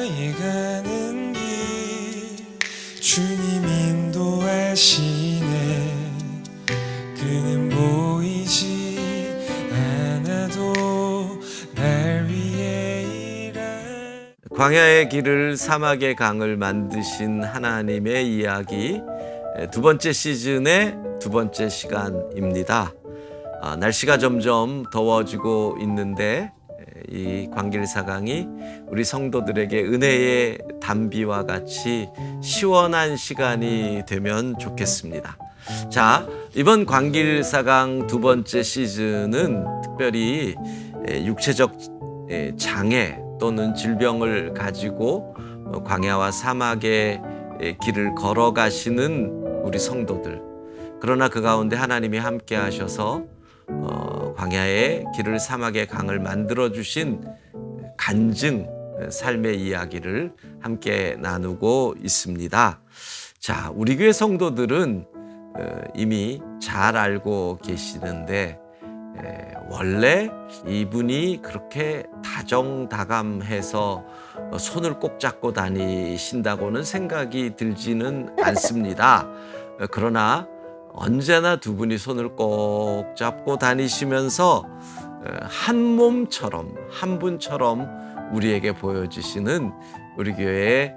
나의 가는 길 주님 인도하시네. 그는 보이지 않아도 날 위해 일한 광야의 길을 사막의 강을 만드신 하나님의 이야기, 두 번째 시즌의 두 번째 시간입니다. 날씨가 점점 더워지고 있는데 이 광길사강이 우리 성도들에게 은혜의 담비와 같이 시원한 시간이 되면 좋겠습니다. 자, 이번 광길사강 두 번째 시즌은 특별히 육체적 장애 또는 질병을 가지고 광야와 사막의 길을 걸어가시는 우리 성도들, 그러나 그 가운데 하나님이 함께 하셔서 광야의 길을 사막의 강을 만들어주신 간증 삶의 이야기를 함께 나누고 있습니다. 자, 우리 교회 성도들은 이미 잘 알고 계시는데 원래 이분이 그렇게 다정다감해서 손을 꼭 잡고 다니신다고는 생각이 들지는 않습니다. 그러나 언제나 두 분이 손을 꼭 잡고 다니시면서 한 몸처럼, 한 분처럼 우리에게 보여주시는 우리 교회의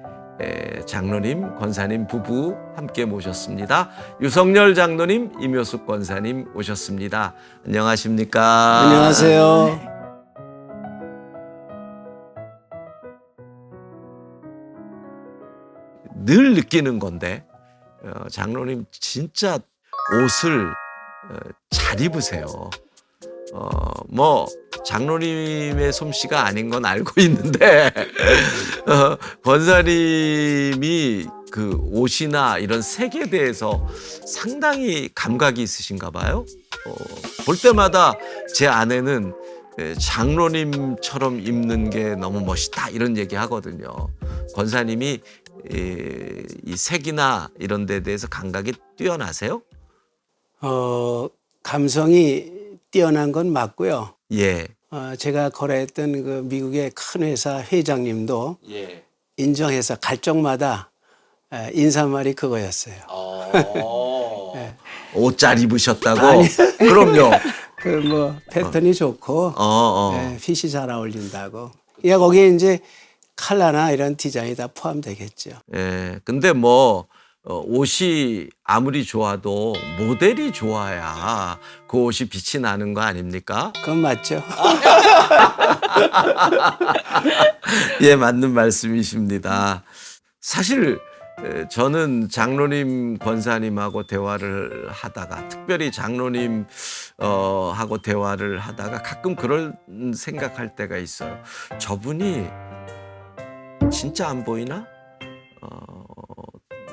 장로님, 권사님 부부 함께 모셨습니다. 유성열 장로님, 임효숙 권사님 오셨습니다. 안녕하십니까? 안녕하세요. 늘 느끼는 건데 장로님 진짜 옷을 잘 입으세요. 뭐 장로님의 솜씨가 아닌 건 알고 있는데 권사님이 그 옷이나 이런 색에 대해서 상당히 감각이 있으신가 봐요. 볼 때마다 제 아내는 장로님처럼 입는 게 너무 멋있다 이런 얘기 하거든요. 권사님이 이 색이나 이런 데 대해서 감각이 뛰어나세요? 감성이 뛰어난 건 맞고요. 예. 제가 거래했던 그 미국의 큰 회사 회장님도 예. 인정해서 갈 적마다 인사말이 그거였어요. 네. 옷 잘 입으셨다고? 아니. 그럼요. 그 뭐 패턴이 좋고 어. 핏이 잘 어울린다고. 야, 거기에 이제 컬러나 이런 디자인이 다 포함되겠죠. 예. 근데 뭐 옷이 아무리 좋아도 모델이 좋아야 그 옷이 빛이 나는 거 아닙니까? 그건 맞죠. 예, 맞는 말씀이십니다. 사실 저는 장로님, 권사님하고 대화를 하다가, 특별히 장로님 하고 대화를 하다가 가끔 그런 생각할 때가 있어요. 저분이 진짜 안 보이나?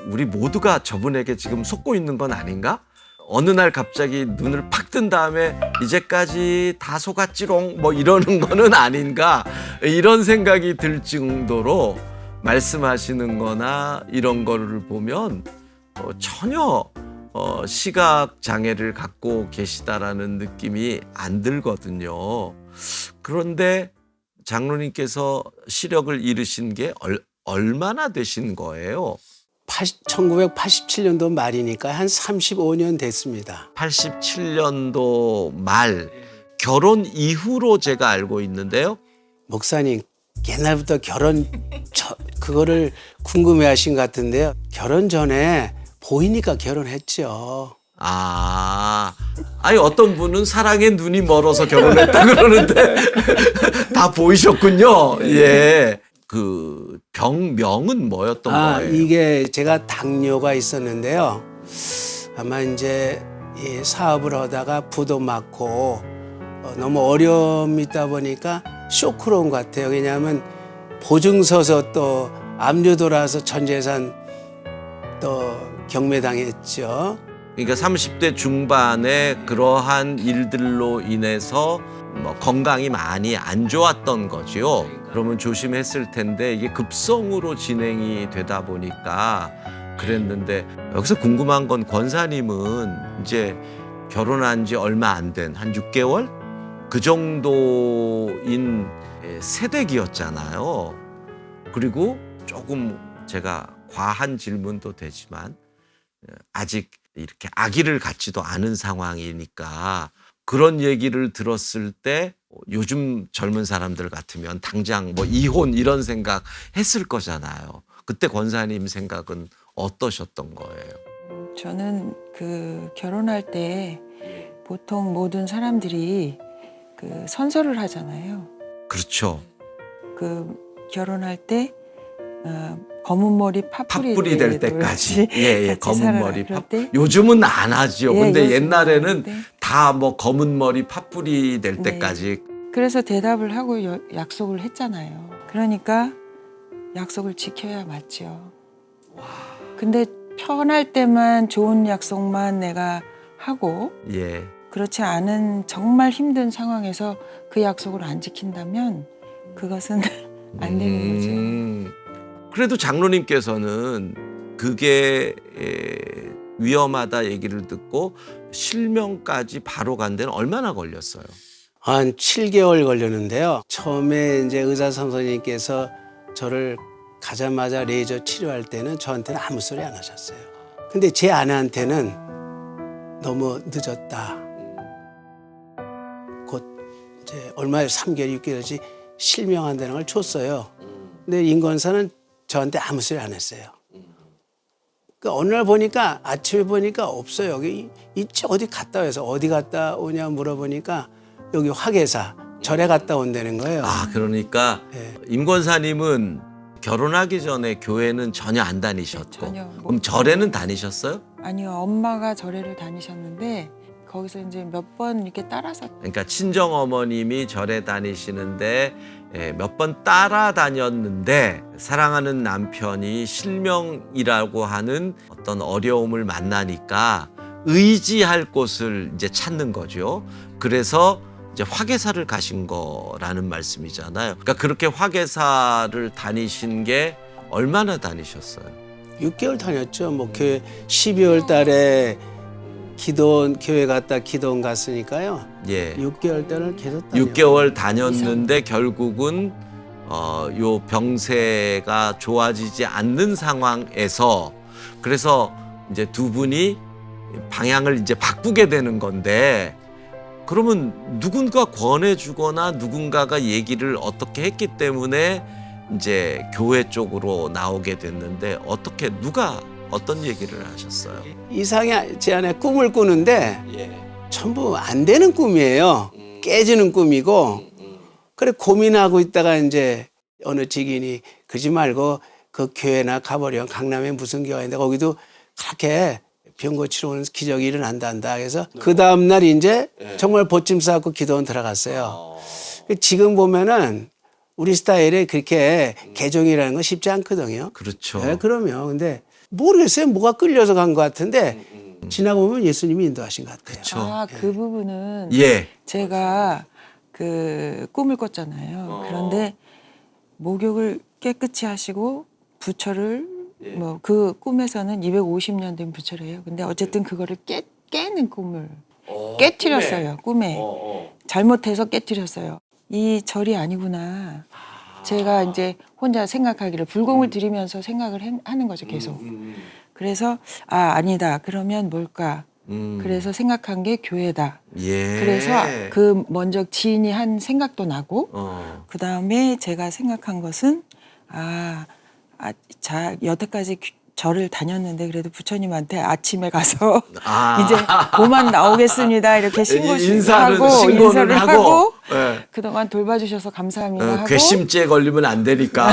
우리 모두가 저분에게 지금 속고 있는 건 아닌가? 어느 날 갑자기 눈을 팍 뜬 다음에 이제까지 다 속았지롱 뭐 이러는 거는 아닌가? 이런 생각이 들 정도로 말씀하시는 거나 이런 거를 보면 전혀 시각 장애를 갖고 계시다라는 느낌이 안 들거든요. 그런데 장로님께서 시력을 잃으신 게 얼마나 되신 거예요? 1987년도 말이니까 한 35년 됐습니다. 87년도 말, 결혼 이후로 제가 알고 있는데요. 목사님, 옛날부터 그거를 궁금해하신 것 같은데요. 결혼 전에 보이니까 결혼했죠. 아니 어떤 분은 사랑에 눈이 멀어서 결혼했다 그러는데 다 보이셨군요. 예. 그 병명은 뭐였던 거예요? 이게 제가 당뇨가 있었는데요. 아마 이제 이 사업을 하다가 부도 맞고 너무 어려움이 있다 보니까 쇼크로 온 것 같아요. 왜냐하면 보증 서서 또 압류 돌아서 전 재산 또 경매당했죠. 그러니까 30대 중반에 그러한 일들로 인해서 뭐 건강이 많이 안 좋았던 거죠. 그러면 조심했을 텐데 이게 급성으로 진행이 되다 보니까 그랬는데, 여기서 궁금한 건 권사님은 이제 결혼한 지 얼마 안 된 한 6개월? 그 정도인 새댁이었잖아요. 그리고 조금 제가 과한 질문도 되지만 아직 이렇게 아기를 갖지도 않은 상황이니까 그런 얘기를 들었을 때 요즘 젊은 사람들 같으면 당장 뭐 이혼 이런 생각 했을 거잖아요. 그때 권사님 생각은 어떠셨던 거예요? 저는 그 결혼할 때 보통 모든 사람들이 그 선서를 하잖아요. 그렇죠. 그 결혼할 때 검은 머리 팥뿌리 될 때까지. 예, 같이 검은 살아라. 머리 그럴 팥. 때 요즘은 안 하지요. 예, 근데 요즘은 옛날에는 하는데. 다 뭐 검은 머리 팥뿌리 될 네. 때까지. 그래서 대답을 하고 약속을 했잖아요. 그러니까 약속을 지켜야 맞죠. 근데 편할 때만 좋은 약속만 내가 하고 예. 그렇지 않은 정말 힘든 상황에서 그 약속을 안 지킨다면 그것은 안 되는 거죠. 그래도 장로님께서는 그게 위험하다 얘기를 듣고 실명까지 바로 간 데는 얼마나 걸렸어요? 한 7개월 걸렸는데요. 처음에 이제 의사 선생님께서 저를 가자마자 레이저 치료할 때는 저한테는 아무 소리 안 하셨어요. 근데 제 아내한테는 너무 늦었다. 곧 이제 얼마 3개월, 6개월씩 실명한다는 걸 줬어요. 근데 임권사는 저한테 아무 소리 안 했어요. 그 어느 날 보니까 아침에 보니까 없어요. 여기 있지 어디 갔다 와서 어디 갔다 오냐 물어보니까 여기 화계사 절에 갔다 온다는 거예요. 아, 그러니까 예. 임 권사님은 결혼하기 전에 교회는 전혀 안 다니셨고 전혀 뭐- 그럼 절에는 다니셨어요? 아니요, 엄마가 절에를 다니셨는데 거기서 이제 몇 번 이렇게 따라서 그러니까 친정 어머님이 절에 다니시는데 몇 번 따라다녔는데 사랑하는 남편이 실명이라고 하는 어떤 어려움을 만나니까 의지할 곳을 이제 찾는 거죠. 그래서 이제 화계사를 가신 거라는 말씀이잖아요. 그러니까 그렇게 화계사를 다니신 게 얼마나 다니셨어요? 6개월 다녔죠. 뭐 교회 12월 달에 기도원 교회 갔다 기도원 갔으니까요. 예. 6개월 때는 계속 다녔어요. 6개월 다녔는데 결국은 요 병세가 좋아지지 않는 상황에서 그래서 이제 두 분이 방향을 이제 바꾸게 되는 건데 그러면 누군가 권해주거나 누군가가 얘기를 어떻게 했기 때문에 이제 교회 쪽으로 나오게 됐는데 어떻게 누가 어떤 얘기를 하셨어요? 이상해 제 안에 꿈을 꾸는데 예. 전부 안 되는 꿈이에요. 깨지는 꿈이고. 그래 고민하고 있다가 이제 어느 직인이 그러지 말고 그 교회나 가버려. 강남에 무슨 교회가 있는데 거기도 그렇게 병 고치러 오는 기적이 일어난단다. 그래서 그 다음날 이제 정말 보침 쌓고 기도원 들어갔어요. 지금 보면은 우리 스타일에 그렇게 개종이라는 건 쉽지 않거든요. 그렇죠. 네, 그러면 근데 모르겠어요. 뭐가 끌려서 간 것 같은데 지나고 보면 예수님이 인도하신 것 같아요. 그렇죠. 아, 그 부분은 예. 제가 그 꿈을 꿨잖아요. 그런데 목욕을 깨끗이 하시고 부처를 뭐 그 꿈에서는 250년 된 부처래요. 근데 어쨌든 그거를 깨는 꿈을 깨트렸어요. 꿈에. 잘못해서 깨트렸어요. 이 절이 아니구나. 제가 이제 혼자 생각하기를 불공을 들이면서 생각을 하는 거죠, 계속. 그래서 아니다. 그러면 뭘까? 그래서 생각한 게 교회다. 예. 그래서 그 먼저 지인이 한 생각도 나고 어. 그다음에 제가 생각한 것은 자 여태까지 절을 다녔는데 그래도 부처님한테 아침에 가서 아. 이제 고만 나오겠습니다 이렇게 신고는 하고 예. 그동안 돌봐주셔서 감사합니다 하고 괘씸죄 걸리면 안 되니까.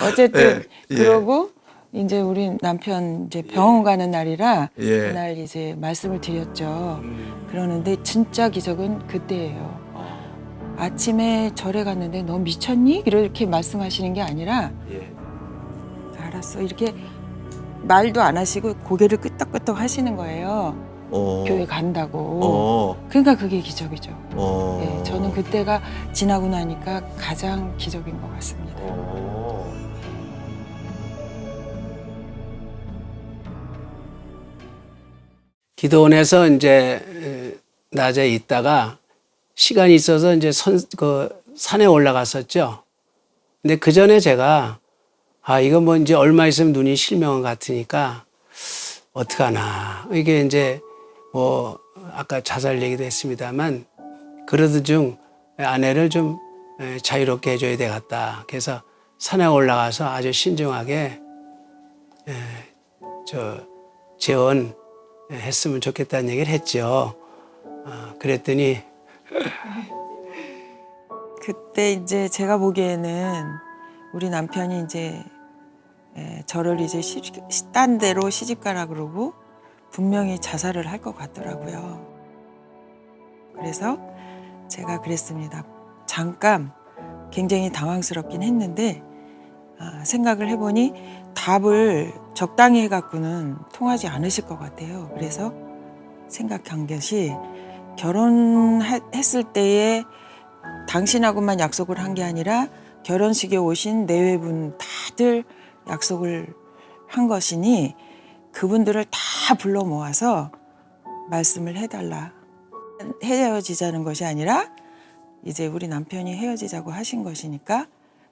어쨌든 예. 그러고 이제 우리 남편 이제 병원 가는 날이라 예. 그날 이제 말씀을 드렸죠. 그러는데 진짜 기적은 그때예요. 아침에 절에 갔는데 너 미쳤니? 이렇게 말씀하시는 게 아니라 알았어 이렇게 말도 안 하시고 고개를 끄덕끄덕 하시는 거예요. 교회 간다고. 그러니까 그게 기적이죠. 네, 저는 그때가 지나고 나니까 가장 기적인 것 같습니다. 기도원에서 이제 낮에 있다가 시간이 있어서 이제 산에 올라갔었죠. 근데 그 전에 제가 이건 뭐 이제 얼마 있으면 눈이 실명 같으니까 어떡하나. 이게 이제 뭐 아까 자살 얘기도 했습니다만 그러던 중 아내를 좀 자유롭게 해줘야 되겠다. 그래서 산에 올라가서 아주 신중하게 재혼했으면 좋겠다는 얘기를 했죠. 그랬더니 그때 이제 제가 보기에는 우리 남편이 이제 저를 이제 딴 데로 시집 가라 그러고 분명히 자살을 할 것 같더라고요. 그래서 제가 그랬습니다. 잠깐 굉장히 당황스럽긴 했는데 생각을 해보니 답을 적당히 해갖고는 통하지 않으실 것 같아요. 그래서 생각한 것이 결혼했을 때에 당신하고만 약속을 한 게 아니라 결혼식에 오신 내외분 다들 약속을 한 것이니 그분들을 다 불러 모아서 말씀을 해달라. 헤어지자는 것이 아니라 이제 우리 남편이 헤어지자고 하신 것이니까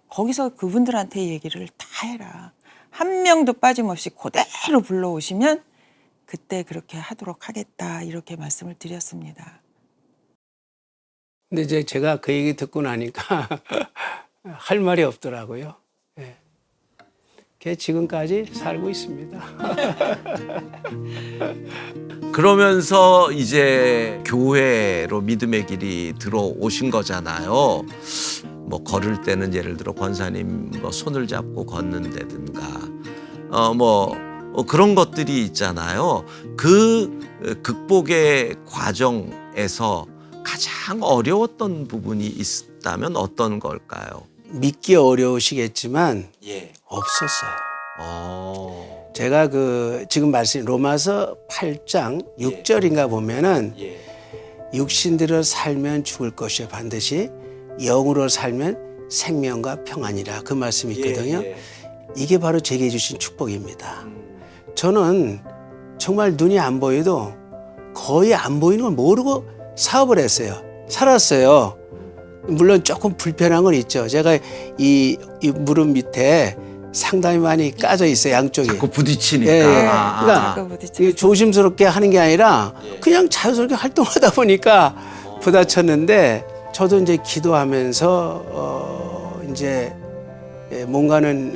거기서 그분들한테 얘기를 다 해라. 한 명도 빠짐없이 그대로 불러오시면 그때 그렇게 하도록 하겠다. 이렇게 말씀을 드렸습니다. 근데 이제 제가 그 얘기 듣고 나니까 할 말이 없더라고요. 예. 그게 지금까지 살고 있습니다. 그러면서 이제 교회로 믿음의 길이 들어오신 거잖아요. 뭐 걸을 때는 예를 들어 권사님 뭐 손을 잡고 걷는다든가 그런 것들이 있잖아요. 그 극복의 과정에서 가장 어려웠던 부분이 있다면 어떤 걸까요? 믿기 어려우시겠지만 예. 없었어요. 어. 제가 지금 말씀 로마서 8장 6절인가 보면은 예. 육신대로 살면 죽을 것이요 반드시 영으로 살면 생명과 평안이라 그 말씀이 있거든요. 예. 이게 바로 제게 주신 축복입니다. 저는 정말 눈이 안 보여도 거의 안 보이는 걸 모르고 사업을 했어요. 살았어요. 물론 조금 불편한 건 있죠. 제가 이 무릎 밑에 상당히 많이 까져 있어요. 양쪽이. 자꾸 부딪히니까. 예, 예. 아. 그러니까 이게 조심스럽게 하는 게 아니라 그냥 자연스럽게 활동하다 보니까 부딪혔는데 저도 이제 기도하면서 이제 뭔가는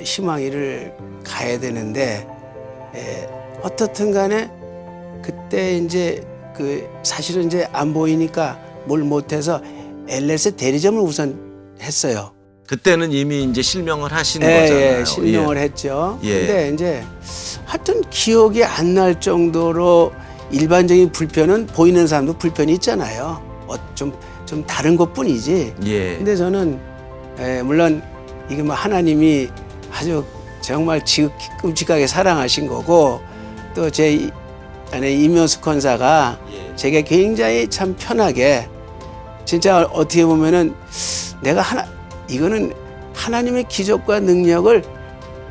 희망이를 가야 되는데 어떻든 간에 그때 이제 사실은 이제 안 보이니까 뭘 못해서 LS 대리점을 우선 했어요. 그때는 이미 이제 실명을 하신 거잖아요. 예, 실명을 했죠. 예. 근데 이제 하여튼 기억이 안 날 정도로 일반적인 불편은 보이는 사람도 불편이 있잖아요. 좀 다른 것뿐이지. 예. 근데 저는 물론 이게 뭐 하나님이 아주 정말 끔찍하게 사랑하신 거고 또 제 아내 이명숙 권사가 제게 굉장히 참 편하게 진짜 어떻게 보면은 내가 이거는 하나님의 기적과 능력을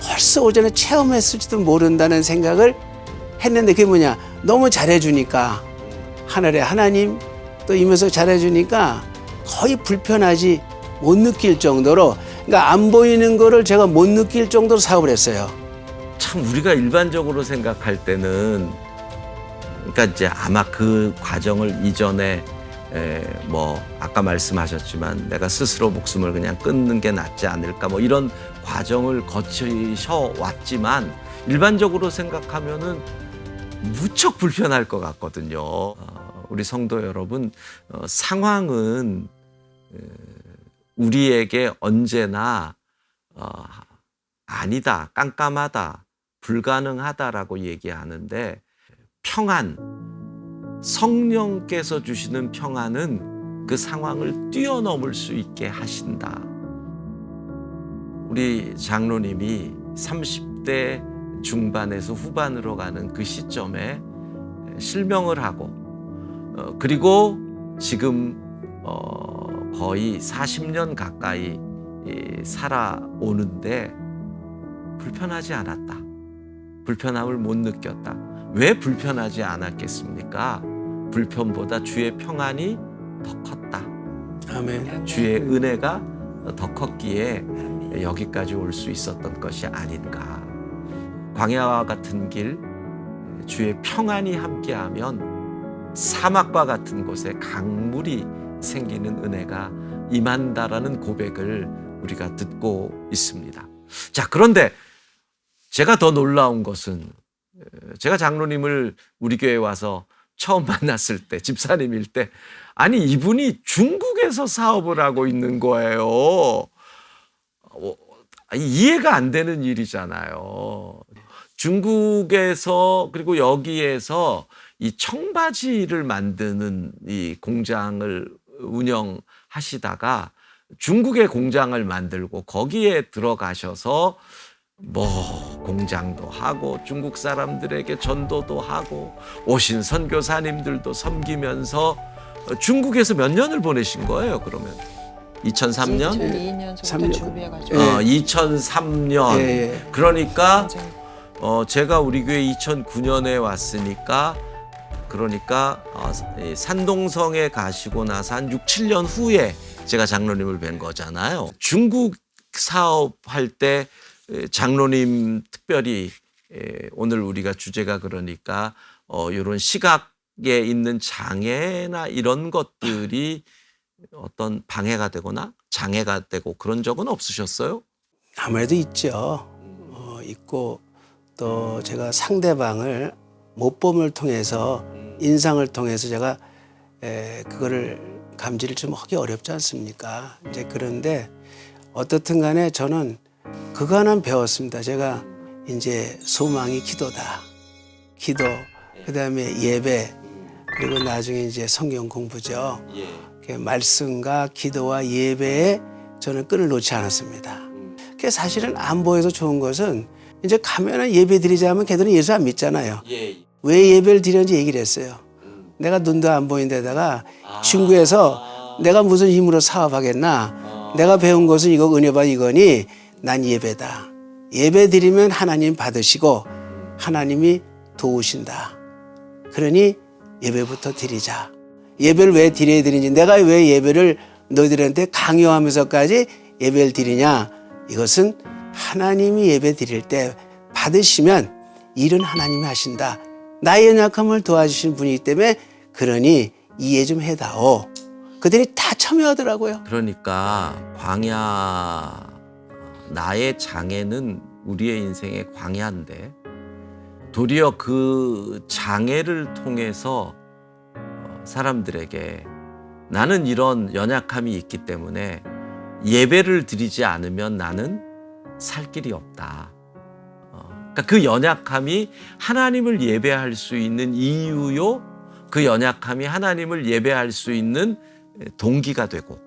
벌써 오전에 체험했을지도 모른다는 생각을 했는데 그게 뭐냐 너무 잘해주니까 하늘의 하나님 또 이면서 잘해주니까 거의 불편하지 못 느낄 정도로 그러니까 안 보이는 거를 제가 못 느낄 정도로 사업을 했어요. 참 우리가 일반적으로 생각할 때는 그러니까 이제 아마 그 과정을 이전에 뭐 아까 말씀하셨지만 내가 스스로 목숨을 그냥 끊는 게 낫지 않을까 뭐 이런 과정을 거치셔 왔지만 일반적으로 생각하면은 무척 불편할 것 같거든요. 우리 성도 여러분, 상황은 우리에게 언제나 아니다, 깜깜하다, 불가능하다라고 얘기하는데 평안, 성령께서 주시는 평안은 그 상황을 뛰어넘을 수 있게 하신다. 우리 장로님이 30대 중반에서 후반으로 가는 그 시점에 실명을 하고 그리고 지금 거의 40년 가까이 살아오는데 불편하지 않았다. 불편함을 못 느꼈다. 왜 불편하지 않았겠습니까? 불편보다 주의 평안이 더 컸다. 아멘. 주의 은혜가 더 컸기에 여기까지 올 수 있었던 것이 아닌가. 광야와 같은 길, 주의 평안이 함께하면 사막과 같은 곳에 강물이 생기는 은혜가 임한다라는 고백을 우리가 듣고 있습니다. 자, 그런데 제가 더 놀라운 것은 제가 장로님을 우리 교회에 와서 처음 만났을 때, 집사님일 때, 아니 이분이 중국에서 사업을 하고 있는 거예요. 이해가 안 되는 일이잖아요. 중국에서 그리고 여기에서 이 청바지를 만드는 이 공장을 운영하시다가 중국의 공장을 만들고 거기에 들어가셔서 뭐 공장도 하고 중국 사람들에게 전도도 하고 오신 선교사님들도 섬기면서 중국에서 몇 년을 보내신 거예요, 그러면? 2003년? 2002년서부터 3년. 준비해가지고. 2003년. 예. 그러니까 맞아요. 제가 우리 교회 2009년에 왔으니까 그러니까 이 산동성에 가시고 나서 한 6, 7년 후에 제가 장로님을 뵌 거잖아요. 중국 사업할 때 장로님 특별히 오늘 우리가 주제가 그러니까 이런 시각에 있는 장애나 이런 것들이 어떤 방해가 되거나 장애가 되고 그런 적은 없으셨어요? 아무래도 있죠. 있고 또 제가 상대방을 못봄을 통해서 인상을 통해서 제가 그거를 감지를 좀 하기 어렵지 않습니까? 이제 그런데 어떻든 간에 저는 그거 하나는 배웠습니다. 제가 이제 소망이 기도다. 기도, 그다음에 예배, 그리고 나중에 이제 성경 공부죠. 말씀과 기도와 예배에 저는 끈을 놓지 않았습니다. 그게 사실은 안 보여서 좋은 것은 이제 가면은 예배 드리자면 걔들은 예수 안 믿잖아요. 왜 예배를 드리는지 얘기를 했어요. 내가 눈도 안 보이는 데다가 중국에서 내가 무슨 힘으로 사업하겠나. 내가 배운 것은 이거 은혜바 이거니 난 예배다. 예배 드리면 하나님 받으시고 하나님이 도우신다. 그러니 예배부터 드리자. 예배를 왜 드려야 되는지, 내가 왜 예배를 너희들한테 강요하면서까지 예배를 드리냐. 이것은 하나님이 예배 드릴 때 받으시면 일은 하나님이 하신다. 나의 연약함을 도와주신 분이기 때문에 그러니 이해 좀 해다오. 그들이 다 참여하더라고요. 그러니까 광야, 나의 장애는 우리의 인생의 광야인데 도리어 그 장애를 통해서 사람들에게 나는 이런 연약함이 있기 때문에 예배를 드리지 않으면 나는 살 길이 없다. 그러니까 그 연약함이 하나님을 예배할 수 있는 이유요, 그 연약함이 하나님을 예배할 수 있는 동기가 되고,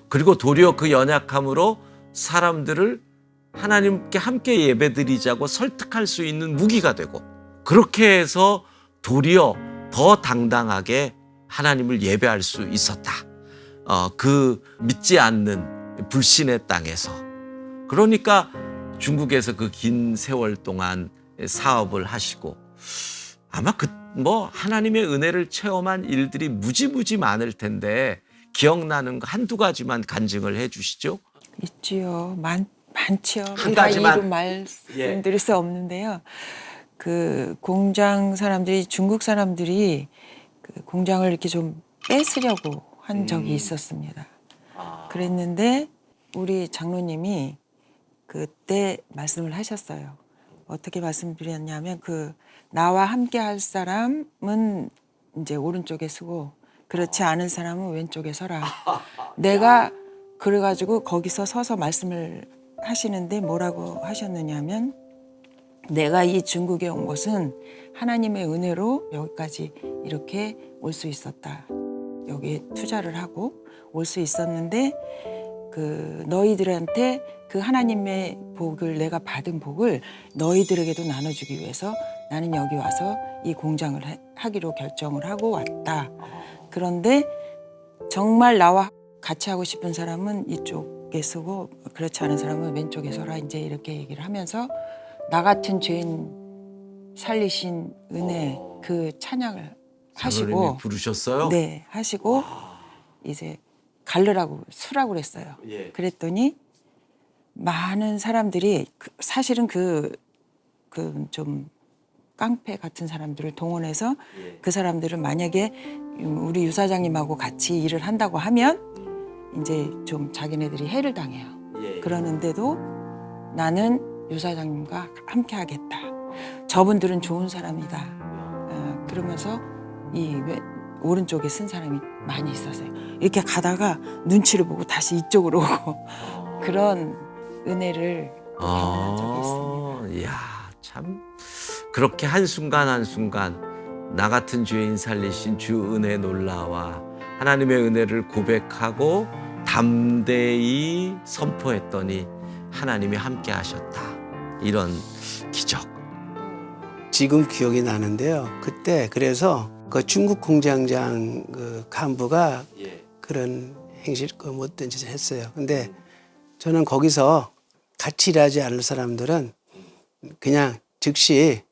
그리고 도리어 그 연약함으로 사람들을 하나님께 함께 예배드리자고 설득할 수 있는 무기가 되고, 그렇게 해서 도리어 더 당당하게 하나님을 예배할 수 있었다. 그 믿지 않는 불신의 땅에서. 그러니까 중국에서 그 긴 세월 동안 사업을 하시고 아마 뭐 하나님의 은혜를 체험한 일들이 무지무지 많을 텐데 기억나는 거 한두 가지만 간증을 해 주시죠. 있지요. 많지요. 한 다 가지만. 이루 말씀드릴 수 없는데요. 그 공장 사람들이, 중국 사람들이 그 공장을 이렇게 좀 뺏으려고 한 적이 있었습니다. 그랬는데 우리 장로님이 그때 말씀을 하셨어요. 어떻게 말씀드렸냐면 나와 함께 할 사람은 이제 오른쪽에 서고 그렇지 않은 사람은 왼쪽에 서라. 내가 그래가지고 거기서 서서 말씀을 하시는데 뭐라고 하셨느냐면, 내가 이 중국에 온 것은 하나님의 은혜로 여기까지 이렇게 올 수 있었다. 여기에 투자를 하고 올 수 있었는데 그 너희들한테 그 하나님의 복을, 내가 받은 복을 너희들에게도 나눠주기 위해서 나는 여기 와서 이 공장을 하기로 결정을 하고 왔다. 그런데 정말 나와 같이 하고 싶은 사람은 이쪽에 서고 그렇지 않은 사람은 왼쪽에 서라. 이제 이렇게 얘기를 하면서 나 같은 죄인 살리신 은혜 그 찬양을 하시고, 장로님이 부르셨어요? 네, 하시고 이제 갈르라고 수라고 그랬어요. 그랬더니 많은 사람들이 사실은 그 좀 깡패 같은 사람들을 동원해서 그 사람들은 만약에 우리 유 사장님하고 같이 일을 한다고 하면 이제 좀 자기네들이 해를 당해요. 그러는데도 나는 유 사장님과 함께 하겠다. 저분들은 좋은 사람이다. 그러면서 오른쪽에 쓴 사람이 많이 있었어요. 이렇게 가다가 눈치를 보고 다시 이쪽으로 오고 그런 은혜를 경험한 적이 있습니다. 이야, 참 그렇게 한순간 한순간 나 같은 죄인 살리신 주 은혜 놀라와 하나님의 은혜를 고백하고 담대히 선포했더니 하나님이 함께 하셨다. 이런 기적. 지금 기억이 나는데요. 그때 그래서 그 중국 공장장 그 간부가 그런 행실 못된 짓을 했어요. 근데 저는 거기서 같이 일하지 않을 사람들은 그냥 즉시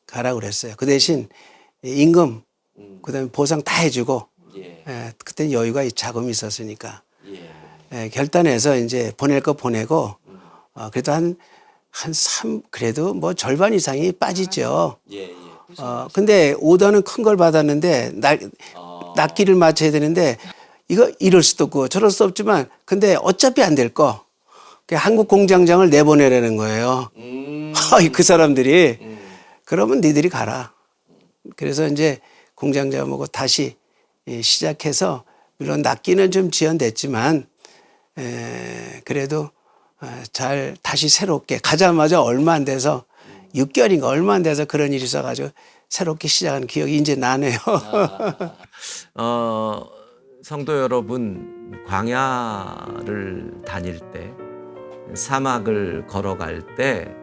가라고 그랬어요. 그 대신 임금, 그다음에 보상 다 해주고, 그때 여유가 자금이 있었으니까 결단해서 이제 보낼 거 보내고, 그래도 그래도 뭐 절반 이상이 빠지죠. 근데 오더는 큰 걸 받았는데 낚기를 맞춰야 되는데 이거 이럴 수도 없고 저럴 수 없지만 근데 어차피 안 될 거. 한국 공장장을 내보내라는 거예요. 그 사람들이 그러면 니들이 가라. 그래서 이제 공장장하고 다시 시작해서 물론 낚기는 좀 지연됐지만 그래도 잘 다시 새롭게 가자마자 얼마 안 돼서 6개월인가 얼마 안 돼서 그런 일이 있어가지고 새롭게 시작한 기억이 이제 나네요. 성도 여러분, 광야를 다닐 때 사막을 걸어갈 때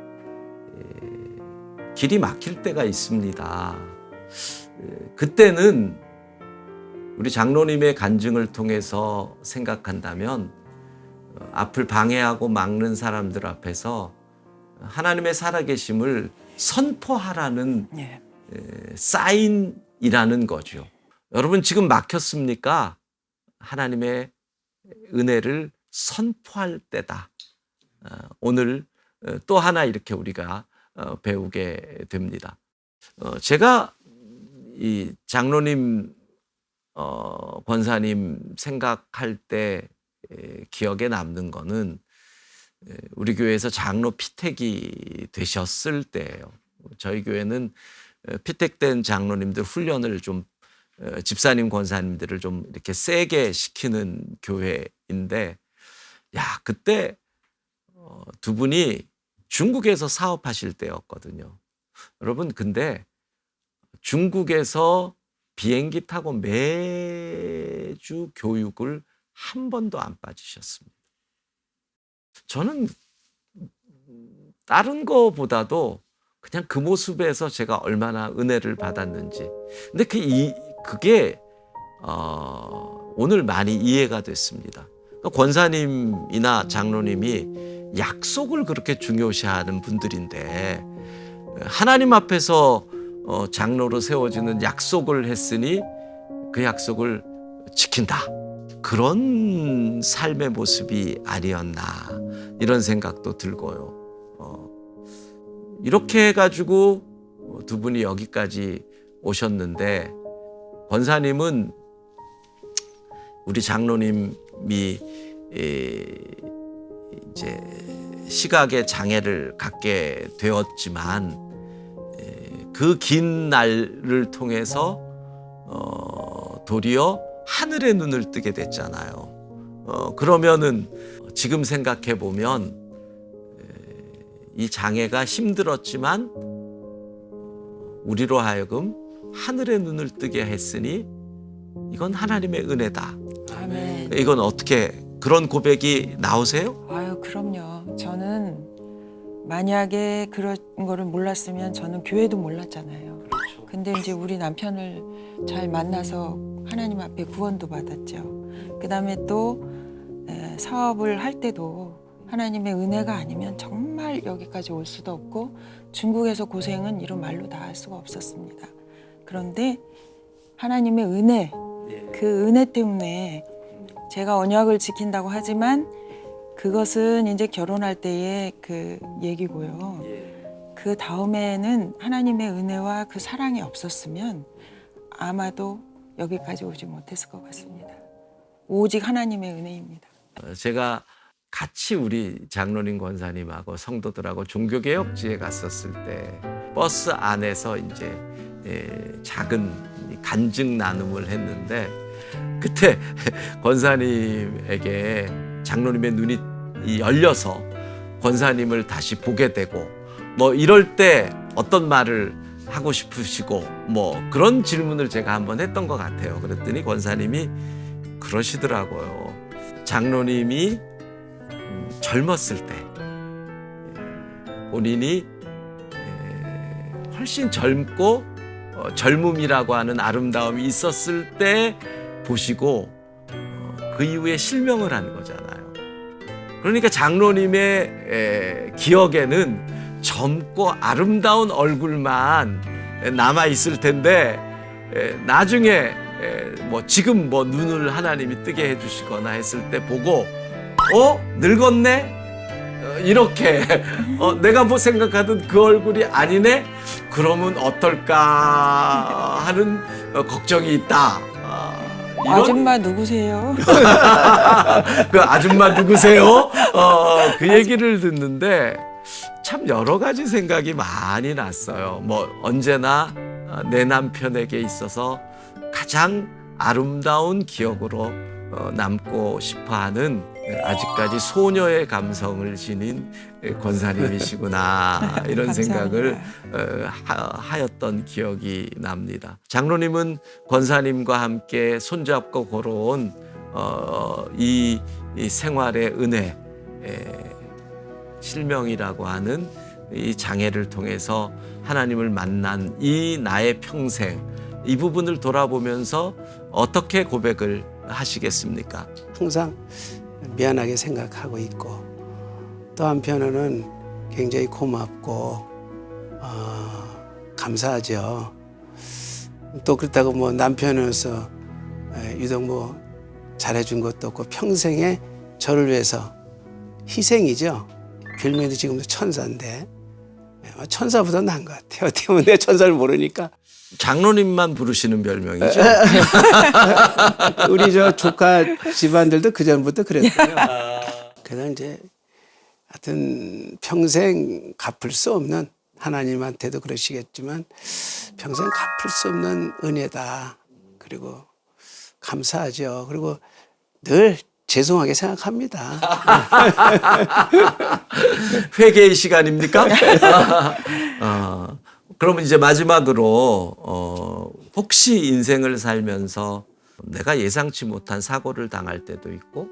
길이 막힐 때가 있습니다. 그때는 우리 장로님의 간증을 통해서 생각한다면 앞을 방해하고 막는 사람들 앞에서 하나님의 살아계심을 선포하라는 사인이라는 거죠. 여러분 지금 막혔습니까? 하나님의 은혜를 선포할 때다. 오늘 또 하나 이렇게 우리가 배우게 됩니다. 제가 이 장로님, 권사님 생각할 때 기억에 남는 거는 우리 교회에서 장로 피택이 되셨을 때예요. 저희 교회는 피택된 장로님들 훈련을 좀 집사님, 권사님들을 좀 이렇게 세게 시키는 교회인데, 그때 두 분이 중국에서 사업하실 때였거든요. 여러분, 근데 중국에서 비행기 타고 매주 교육을 한 번도 안 빠지셨습니다. 저는 다른 거보다도 그냥 그 모습에서 제가 얼마나 은혜를 받았는지. 근데 그게 오늘 많이 이해가 됐습니다. 권사님이나 장로님이 약속을 그렇게 중요시하는 분들인데 하나님 앞에서 장로로 세워지는 약속을 했으니 그 약속을 지킨다. 그런 삶의 모습이 아니었나 이런 생각도 들고요. 이렇게 해가지고 두 분이 여기까지 오셨는데 권사님은 우리 장로님이 이제 시각의 장애를 갖게 되었지만 그 긴 날을 통해서 도리어 하늘의 눈을 뜨게 됐잖아요. 그러면은 지금 생각해 보면 이 장애가 힘들었지만 우리로 하여금 하늘의 눈을 뜨게 했으니 이건 하나님의 은혜다. 아멘. 이건 어떻게 그런 고백이 나오세요? 아유, 그럼요. 저는 만약에 그런 거를 몰랐으면 저는 교회도 몰랐잖아요. 근데 이제 우리 남편을 잘 만나서 하나님 앞에 구원도 받았죠. 그다음에 또 사업을 할 때도 하나님의 은혜가 아니면 정말 여기까지 올 수도 없고 중국에서 고생은 이런 말로 다 할 수가 없었습니다. 그런데 하나님의 은혜, 그 은혜 때문에 제가 언약을 지킨다고 하지만 그것은 이제 결혼할 때의 그 얘기고요. 그 다음에는 하나님의 은혜와 그 사랑이 없었으면 아마도 여기까지 오지 못했을 것 같습니다. 오직 하나님의 은혜입니다. 제가 같이 우리 장로님 권사님하고 성도들하고 종교개혁지에 갔었을 때 버스 안에서 이제 작은 간증 나눔을 했는데 그때 권사님에게 장로님의 눈이 열려서 권사님을 다시 보게 되고 뭐 이럴 때 어떤 말을 하고 싶으시고 뭐 그런 질문을 제가 한번 했던 것 같아요. 그랬더니 권사님이 그러시더라고요. 장로님이 젊었을 때 본인이 훨씬 젊고 젊음이라고 하는 아름다움이 있었을 때 보시고 그 이후에 실명을 한 거잖아요. 그러니까 장로님의 기억에는 젊고 아름다운 얼굴만 남아 있을 텐데 나중에 뭐 지금 뭐 눈을 하나님이 뜨게 해주시거나 했을 때 보고 늙었네? 이렇게 내가 뭐 생각하던 그 얼굴이 아니네? 그러면 어떨까 하는 걱정이 있다. 이런? 아줌마 누구세요? 그 아줌마 누구세요? 그 얘기를 듣는데 참 여러 가지 생각이 많이 났어요. 뭐 언제나 내 남편에게 있어서 가장 아름다운 기억으로 남고 싶어하는 아직까지 소녀의 감성을 지닌 권사님이시구나 이런 생각을 하였던 기억이 납니다. 장로님은 권사님과 함께 손잡고 걸어온 이 생활의 은혜, 실명이라고 하는 이 장애를 통해서 하나님을 만난 이 나의 평생, 이 부분을 돌아보면서 어떻게 고백을 하시겠습니까? 항상 미안하게 생각하고 있고 또 한편으로는 굉장히 고맙고 감사하죠. 또 그렇다고 뭐 남편으로서 유독 뭐 잘해준 것도 없고 평생에 저를 위해서 희생이죠. 별명도 지금도 천사인데 천사보다 나은 것 같아요. 어떻게 보면 내 천사를 모르니까. 장로님만 부르시는 별명이죠. 우리 저 조카 집안들도 그 전부터 그랬어요. 그래서 이제 하여튼 평생 갚을 수 없는 하나님한테도 그러시겠지만 평생 갚을 수 없는 은혜다. 그리고 감사하죠. 그리고 늘 죄송하게 생각합니다. 회개의 시간입니까? 그러면 이제 마지막으로 혹시 인생을 살면서 내가 예상치 못한 사고를 당할 때도 있고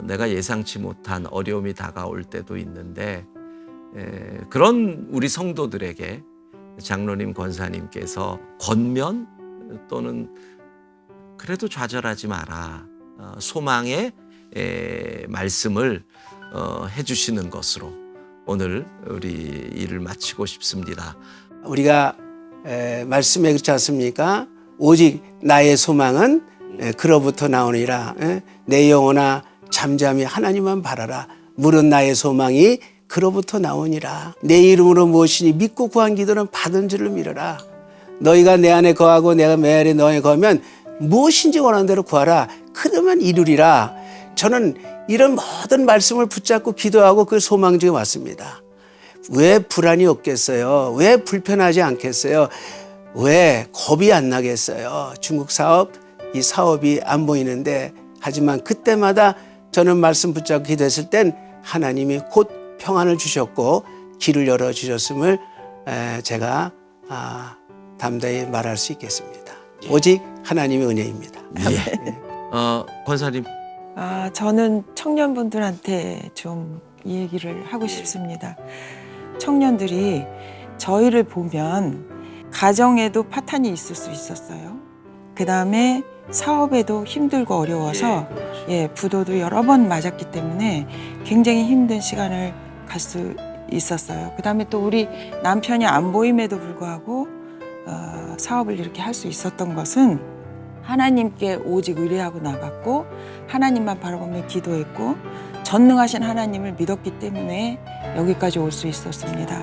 내가 예상치 못한 어려움이 다가올 때도 있는데 그런 우리 성도들에게 장로님 권사님께서 권면 또는 그래도 좌절하지 마라 소망의 말씀을 해주시는 것으로 오늘 우리 일을 마치고 싶습니다. 우리가 말씀에 그렇지 않습니까? 오직 나의 소망은 그로부터 나오니라. 내 영혼아 잠잠히 하나님만 바라라. 물은 나의 소망이 그로부터 나오니라. 내 이름으로 무엇이니 믿고 구한 기도는 받은 줄을 믿어라. 너희가 내 안에 거하고 내가 내 안에 너희 거하면 무엇인지 원하는 대로 구하라. 그러면 이루리라. 저는 이런 모든 말씀을 붙잡고 기도하고 그 소망 중에 왔습니다. 왜 불안이 없겠어요? 왜 불편하지 않겠어요? 왜 겁이 안 나겠어요? 중국 사업, 이 사업이 안 보이는데 하지만 그때마다 저는 말씀 붙잡고 기도했을 땐 하나님이 곧 평안을 주셨고 길을 열어주셨음을 제가 담대히 말할 수 있겠습니다. 오직 하나님의 은혜입니다. 권사님. 저는 청년분들한테 좀 이 얘기를 하고 싶습니다. 청년들이 저희를 보면 가정에도 파탄이 있을 수 있었어요. 그 다음에 사업에도 힘들고 어려워서 부도도 여러 번 맞았기 때문에 굉장히 힘든 시간을 갈 수 있었어요. 그 다음에 또 우리 남편이 안 보임에도 불구하고 사업을 이렇게 할 수 있었던 것은 하나님께 오직 의뢰하고 나갔고 하나님만 바라보며 기도했고 전능하신 하나님을 믿었기 때문에 여기까지 올 수 있었습니다.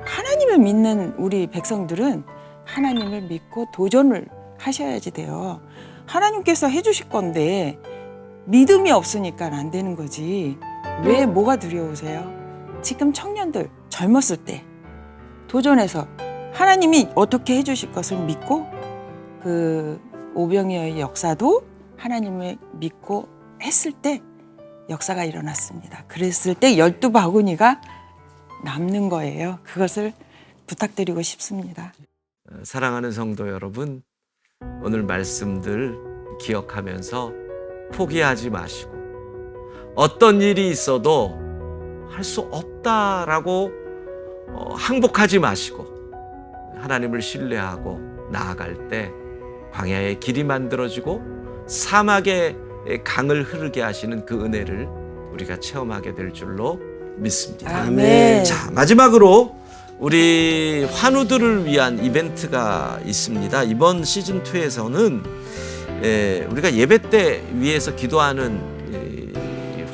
하나님을 믿는 우리 백성들은 하나님을 믿고 도전을 하셔야지 돼요. 하나님께서 해주실 건데 믿음이 없으니까 안 되는 거지. 왜 뭐가 두려우세요? 지금 청년들 젊었을 때 도전해서 하나님이 어떻게 해주실 것을 믿고 그 오병이어의 역사도 하나님을 믿고 했을 때 역사가 일어났습니다. 그랬을 때 12바구니가 남는 거예요. 그것을 부탁드리고 싶습니다. 사랑하는 성도 여러분, 오늘 말씀들 기억하면서 포기하지 마시고 어떤 일이 있어도 할 수 없다라고 항복하지 마시고 하나님을 신뢰하고 나아갈 때 광야의 길이 만들어지고 사막의 강을 흐르게 하시는 그 은혜를 우리가 체험하게 될 줄로 믿습니다. 아멘. 자, 마지막으로 우리 환우들을 위한 이벤트가 있습니다. 이번 시즌 2에서는 우리가 예배 때 위에서 기도하는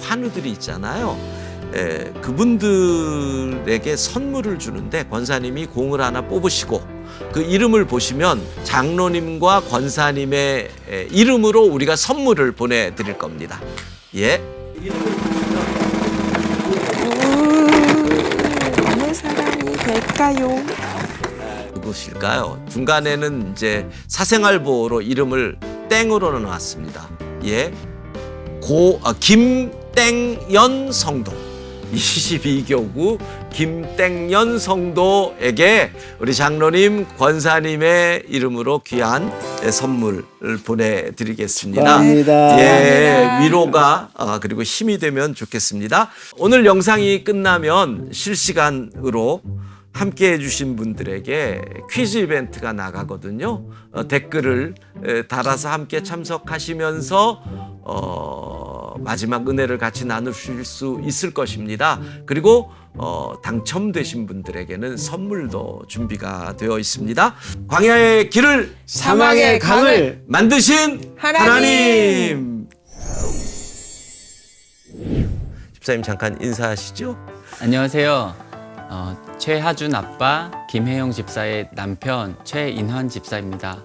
환우들이 있잖아요. 그분들에게 선물을 주는데 권사님이 공을 하나 뽑으시고 그 이름을 보시면 장로님과 권사님의 이름으로 우리가 선물을 보내드릴 겁니다. 예. 어느 사람이 될까요? 누구실까요? 중간에는 이제 사생활보호로 이름을 땡으로 놨습니다. 예. 김땡연 성도. 22교구 김땡연 성도에게 우리 장로님, 권사님의 이름으로 귀한 선물을 보내드리겠습니다. 감사합니다. 예, 위로가 그리고 힘이 되면 좋겠습니다. 오늘 영상이 끝나면 실시간으로 함께 해주신 분들에게 퀴즈 이벤트가 나가거든요. 댓글을 달아서 함께 참석하시면서 마지막 은혜를 같이 나누실 수 있을 것입니다. 그리고 당첨되신 분들에게는 선물도 준비가 되어 있습니다. 광야의 길을 사막의 강을 만드신 하나님. 하나님. 집사님 잠깐 인사하시죠. 안녕하세요. 최하준 아빠 김혜영 집사의 남편 최인환 집사입니다.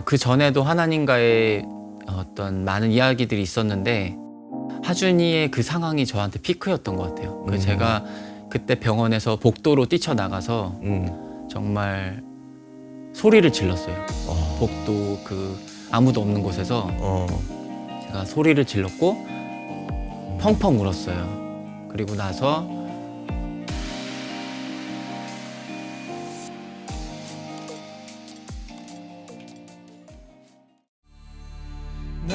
그 전에도 하나님과의 어떤 많은 이야기들이 있었는데 하준이의 그 상황이 저한테 피크였던 것 같아요. 제가 그때 병원에서 복도로 뛰쳐나가서 정말 소리를 질렀어요. 복도 그 아무도 없는 곳에서 제가 소리를 질렀고 펑펑 울었어요. 그리고 나서